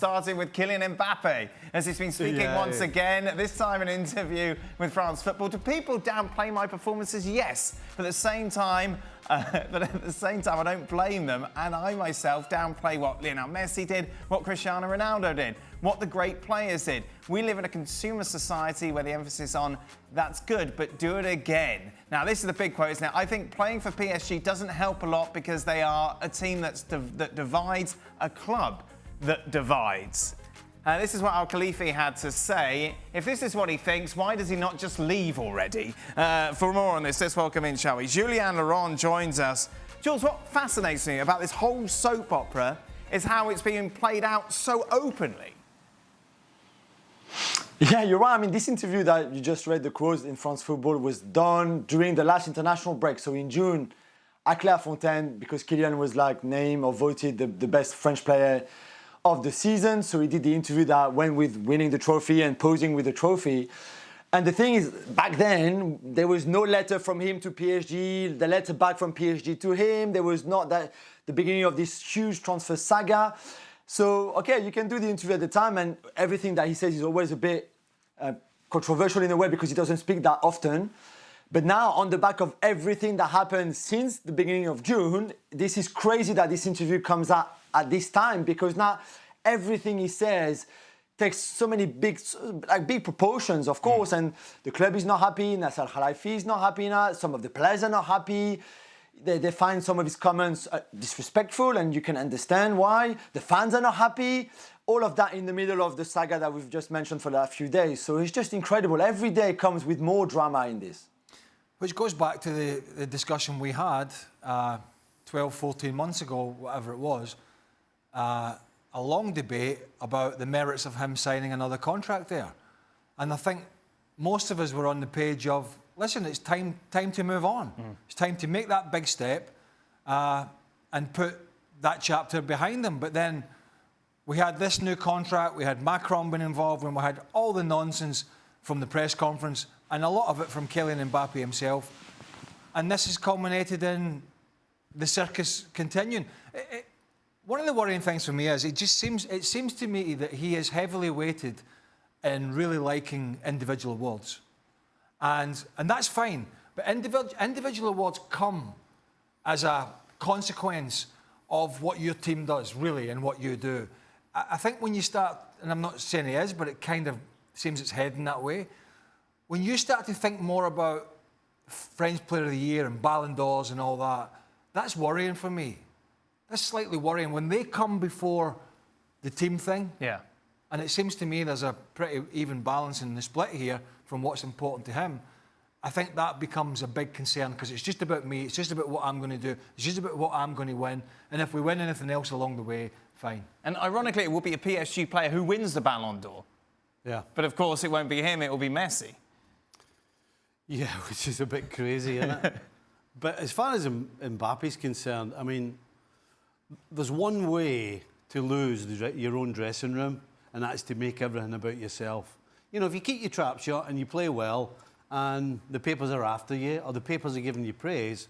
Starting with Kylian Mbappe, as he's been speaking once again, this time an interview with France Football. Do people downplay my performances? Yes, but at the same time, I don't blame them, and I myself downplay what Lionel Messi did, what Cristiano Ronaldo did, what the great players did. We live in a consumer society where the emphasis on that's good, but do it again. Now, this is the big quote, isn't it? I think playing for PSG doesn't help a lot because they are a team that divides, a club that divides. This is what Al Khalifi had to say. If this is what he thinks, why does he not just leave already? For more on this, let's welcome in, shall we? Julien Laurens joins us. Jules, what fascinates me about this whole soap opera is how it's being played out so openly. Yeah, you're right. I mean, this interview that you just read, the quotes in France Football, was done during the last international break. So in June, at Clairefontaine, because Kylian was named or voted the best French player of the season. So he did the interview that went with winning the trophy and posing with the trophy. And the thing is, back then, there was no letter from him to PSG, the letter back from PSG to him. There was not the beginning of this huge transfer saga. So, okay, you can do the interview at the time, and everything that he says is always a bit controversial in a way because he doesn't speak that often. But now, on the back of everything that happened since the beginning of June, this is crazy that this interview comes out at this time, because now everything he says takes so many big proportions, of course, and the club is not happy, Nasser Al-Khelaifi is not happy now, some of the players are not happy, they find some of his comments disrespectful, and you can understand why. The fans are not happy, all of that in the middle of the saga that we've just mentioned for the last few days. So it's just incredible. Every day comes with more drama in this. Which goes back to the discussion we had 12, 14 months ago, whatever it was, a long debate about the merits of him signing another contract there. And I think most of us were on the page of, listen, it's time to move on. It's time to make that big step and put that chapter behind them. But then we had this new contract, we had Macron being involved, and we had all the nonsense from the press conference, and a lot of it from Kylian Mbappe himself. And this has culminated in the circus continuing. One of the worrying things for me is it seems to me that he is heavily weighted in really liking individual awards. And that's fine. But individual awards come as a consequence of what your team does, really, and what you do. I think when you start, and I'm not saying he is, but it kind of seems it's heading that way. When you start to think more about French Player of the Year and Ballon d'Ors and all that, that's worrying for me. That's slightly worrying. When they come before the team thing, and it seems to me there's a pretty even balance in the split here from what's important to him, I think that becomes a big concern because it's just about me, it's just about what I'm going to do, it's just about what I'm going to win, and if we win anything else along the way, fine. And ironically, it will be a PSG player who wins the Ballon d'Or. Yeah. But of course, it won't be him, it will be Messi. Yeah, which is a bit crazy, isn't it? But as far as Mbappe's concerned, I mean, there's one way to lose your own dressing room, and that's to make everything about yourself. You know, if you keep your trap shut and you play well, and the papers are after you, or the papers are giving you praise,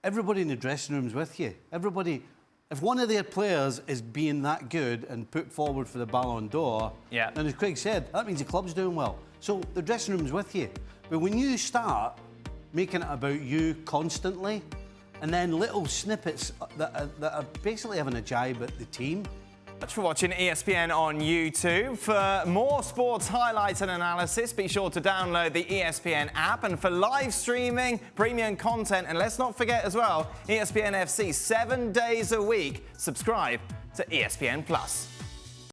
everybody in the dressing room's with you. Everybody, if one of their players is being that good and put forward for the Ballon d'Or, then as Craig said, that means the club's doing well. So the dressing room's with you. But when you start making it about you constantly, and then little snippets that are basically having a jibe at the team. Thanks for watching ESPN on YouTube. For more sports highlights and analysis, be sure to download the ESPN app. And for live streaming, premium content, and let's not forget as well, ESPN FC 7 days a week. Subscribe to ESPN+.